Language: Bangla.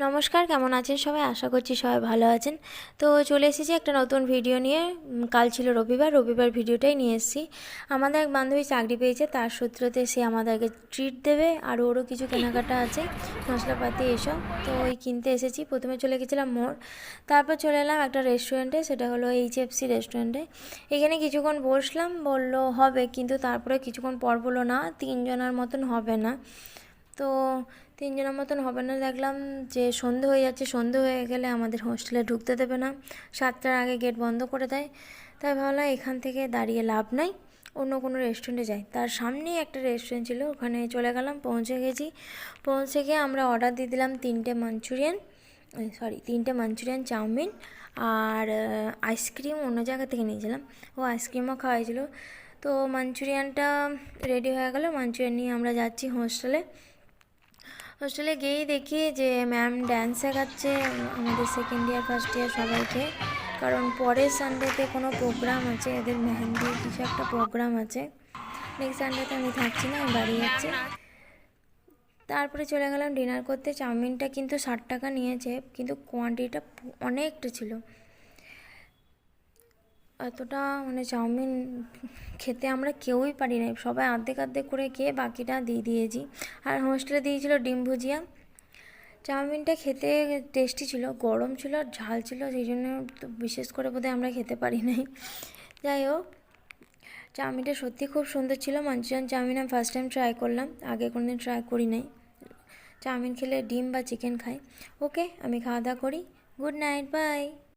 নমস্কার, কেমন আছেন সবাই? আশা করছি সবাই ভালো আছেন। তো চলে এসেছি একটা নতুন ভিডিও নিয়ে। কাল ছিল রবিবার ভিডিওটাই নিয়ে এসেছি। আমাদের এক বান্ধবী চাকরি পেয়েছে, তার সূত্রতে সে আমাদেরকে ট্রিট দেবে, আর ওরও কিছু কেনাকাটা আছে, মশলাপাতি এসব। তো ওই কিনতে এসেছি। প্রথমে চলে গেছিলাম মোড়, তারপর চলে এলাম একটা রেস্টুরেন্টে, সেটা হলো HFC রেস্টুরেন্টে। এখানে কিছুক্ষণ বসলাম, বললো হবে, কিন্তু তারপরে কিছুক্ষণ পর বললো না, 3 জনের মতন হবে না। তো 3 জনের মতন হবে না, দেখলাম যে সন্ধে হয়ে যাচ্ছে। সন্ধে হয়ে গেলে আমাদের হোস্টেলে ঢুকতে দেবে না, 7টার আগে গেট বন্ধ করে দেয়। তাই ভাবলাম এখান থেকে দাঁড়িয়ে লাভ নাই, অন্য কোনো রেস্টুরেন্টে যাই। তার সামনেই একটা রেস্টুরেন্ট ছিল, ওখানে চলে গেলাম। পৌঁছে গেছি। পৌঁছে গিয়ে আমরা অর্ডার দিয়ে দিলাম 3টে মাঞ্চুরিয়ান, চাউমিন আর আইসক্রিম অন্য জায়গা থেকে নিয়েছিলাম। ও আইসক্রিমও খাওয়াইছিল। তো মাঞ্চুরিয়ানটা রেডি হয়ে গেল। মাঞ্চুরিয়ান নিয়ে আমরা যাচ্ছি হোস্টেলে গিয়েই দেখি যে ম্যাম ড্যান্স শেখাচ্ছে আমাদের সেকেন্ড ইয়ার ফার্স্ট ইয়ার সবাইকে। কারণ পরের সানডেতে কোনো প্রোগ্রাম আছে, এদের মেহেন্দি কিছু একটা প্রোগ্রাম আছে। নেক্সট সানডেতে আমি থাকছি না, আমি বাড়ি যাচ্ছি। তারপরে চলে গেলাম ডিনার করতে। চাউমিনটা কিন্তু 60 টাকা নিয়েছে, কিন্তু কোয়ান্টিটিটা অনেকটা ছিল। এতটা চাউমিন খেতে আমরা কেউই পারি না, সবাই অর্ধেক করে খেয়ে বাকিটা দিয়ে দিয়েছি। আর হোস্টেলে দিয়েছিল ডিম ভুজিয়া। চাউমিনটা খেতে টেস্টি ছিল, গরম ছিল আর ঝাল ছিল, সেই জন্য তো বিশেষ করে বোধহয় আমরা খেতে পারি নাই। যাই হোক, চাউমিনটা সত্যি খুব সুন্দর ছিল। মাঞ্চুরিয়ান চাউমিন আমি ফার্স্ট টাইম ট্রাই করলাম, আগে কোনোদিন ট্রাই করি নাই। চাউমিন খেলে ডিম বা চিকেন খাই। ওকে, আমি খাওয়া দাওয়া করি। Good night, by.